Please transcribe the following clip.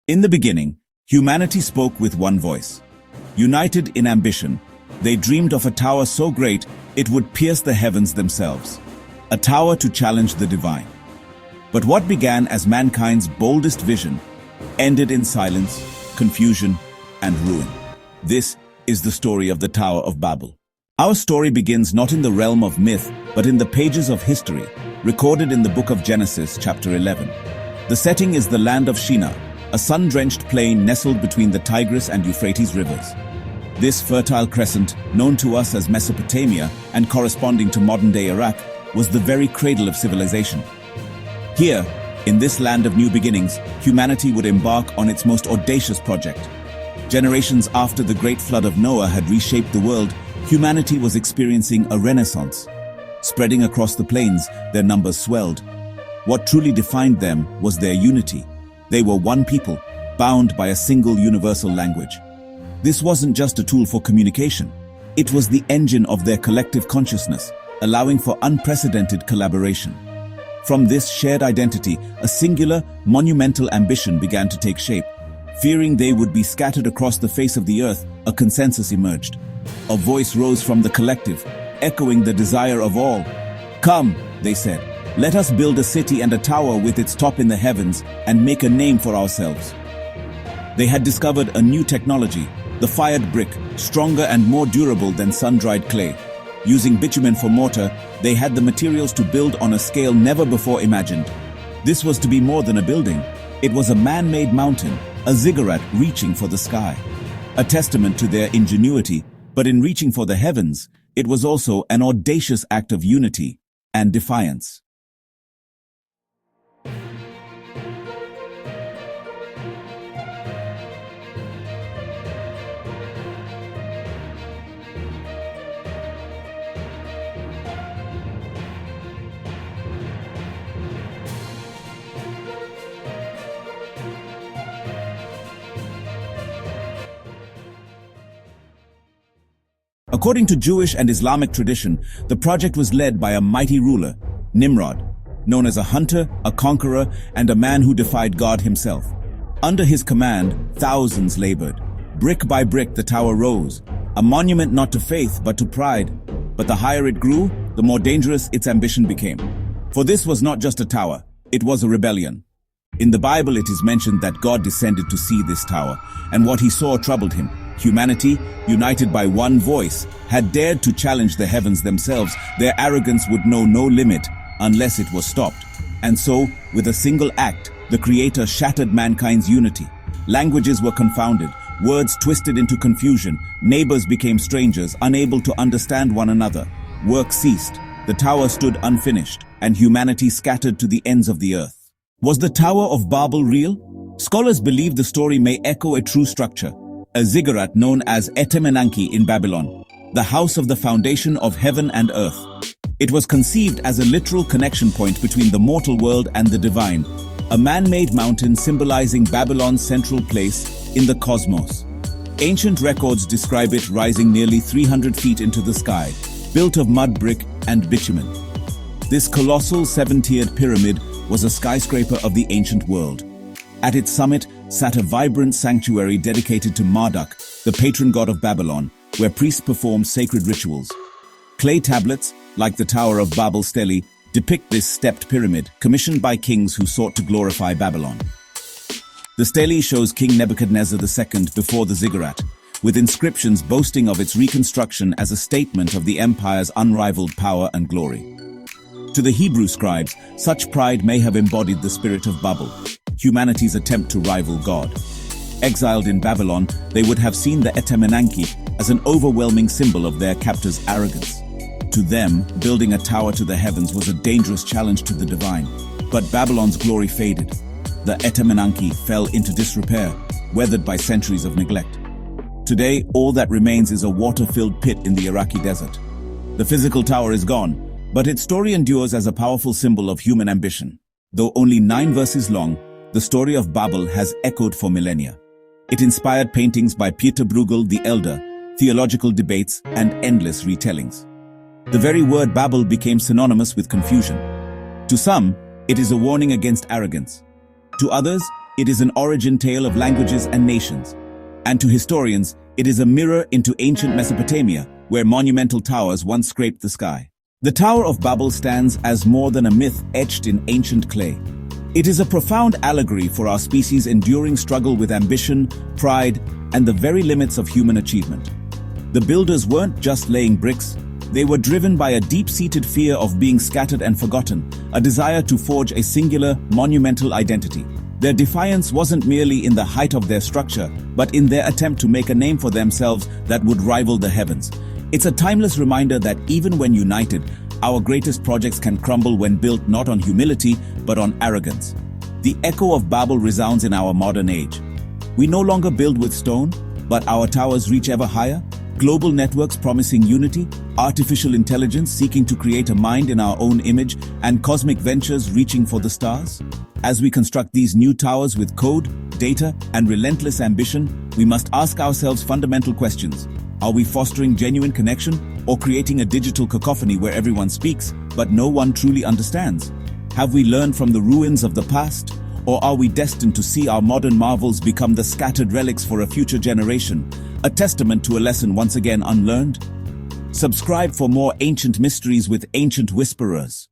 In the beginning, humanity spoke with one voice. United in ambition, they dreamed of a tower so great it would pierce the heavens themselves. A tower to challenge the divine. But what began as mankind's boldest vision ended in silence, confusion, and ruin. This is the story of the Tower of Babel. Our story begins not in the realm of myth, but in the pages of history, recorded in the book of Genesis, chapter 11. The setting is the land of Shinar, a sun-drenched plain nestled between the Tigris and Euphrates rivers. This fertile crescent, known to us as Mesopotamia and corresponding to modern-day Iraq, was the very cradle of civilization. Here, in this land of new beginnings, humanity would embark on its most audacious project. Generations after the great flood of Noah had reshaped the world, humanity was experiencing a renaissance. Spreading across the plains, their numbers swelled. What truly defined them was their unity. They were one people, bound by a single universal language. This wasn't just a tool for communication. It was the engine of their collective consciousness, allowing for unprecedented collaboration. From this shared identity, a singular, monumental ambition began to take shape. Fearing they would be scattered across the face of the earth, a consensus emerged. A voice rose from the collective, echoing the desire of all. "Come," they said, "let us build a city and a tower with its top in the heavens and make a name for ourselves." They had discovered a new technology, the fired brick, stronger and more durable than sun-dried clay. Using bitumen for mortar, they had the materials to build on a scale never before imagined. This was to be more than a building. It was a man-made mountain, a ziggurat reaching for the sky. A testament to their ingenuity, but in reaching for the heavens, it was also an audacious act of unity and defiance. According to Jewish and Islamic tradition, the project was led by a mighty ruler, Nimrod, known as a hunter, a conqueror, and a man who defied God himself. Under his command, thousands labored. Brick by brick, the tower rose, a monument not to faith but to pride. But the higher it grew, the more dangerous its ambition became. For this was not just a tower, it was a rebellion. In the Bible, it is mentioned that God descended to see this tower, and what he saw troubled him. Humanity, united by one voice, had dared to challenge the heavens themselves. Their arrogance would know no limit unless it was stopped. And so, with a single act, the Creator shattered mankind's unity. Languages were confounded, words twisted into confusion, neighbors became strangers, unable to understand one another. Work ceased, the tower stood unfinished, and humanity scattered to the ends of the earth. Was the Tower of Babel real? Scholars believe the story may echo a true structure. A ziggurat known as Etemenanki in Babylon, the house of the foundation of heaven and earth. It was conceived as a literal connection point between the mortal world and the divine, a man-made mountain symbolizing Babylon's central place in the cosmos. Ancient records describe it rising nearly 300 feet into the sky, built of mud brick and bitumen. This colossal seven-tiered pyramid was a skyscraper of the ancient world. At its summit sat a vibrant sanctuary dedicated to Marduk, the patron god of Babylon, where priests performed sacred rituals. Clay tablets, like the Tower of Babel stele, depict this stepped pyramid, commissioned by kings who sought to glorify Babylon. The stele shows King Nebuchadnezzar II before the ziggurat, with inscriptions boasting of its reconstruction as a statement of the empire's unrivaled power and glory. To the Hebrew scribes, such pride may have embodied the spirit of Babel, humanity's attempt to rival God. Exiled in Babylon, they would have seen the Etemenanki as an overwhelming symbol of their captor's arrogance. To them, building a tower to the heavens was a dangerous challenge to the divine. But Babylon's glory faded. The Etemenanki fell into disrepair, weathered by centuries of neglect. Today, all that remains is a water-filled pit in the Iraqi desert. The physical tower is gone, but its story endures as a powerful symbol of human ambition. Though only 9 verses long, the story of Babel has echoed for millennia. It inspired paintings by Pieter Bruegel the Elder, theological debates, and endless retellings. The very word Babel became synonymous with confusion. To some, it is a warning against arrogance. To others, It is an origin tale of languages and nations. And to historians, it is a mirror into ancient Mesopotamia, where monumental towers once scraped the sky. The Tower of Babel stands as more than a myth etched in ancient clay. It is a profound allegory for our species' enduring struggle with ambition, pride, and the very limits of human achievement. The builders weren't just laying bricks, they were driven by a deep-seated fear of being scattered and forgotten, a desire to forge a singular, monumental identity. Their defiance wasn't merely in the height of their structure, but in their attempt to make a name for themselves that would rival the heavens. It's a timeless reminder that even when united, our greatest projects can crumble when built not on humility, but on arrogance. The echo of Babel resounds in our modern age. We no longer build with stone, but our towers reach ever higher. Global networks promising unity, artificial intelligence seeking to create a mind in our own image, and cosmic ventures reaching for the stars. As we construct these new towers with code, data, and relentless ambition, we must ask ourselves fundamental questions. Are we fostering genuine connection, or creating a digital cacophony where everyone speaks, but no one truly understands? Have we learned from the ruins of the past, or are we destined to see our modern marvels become the scattered relics for a future generation, a testament to a lesson once again unlearned? Subscribe for more ancient mysteries with ancient whisperers.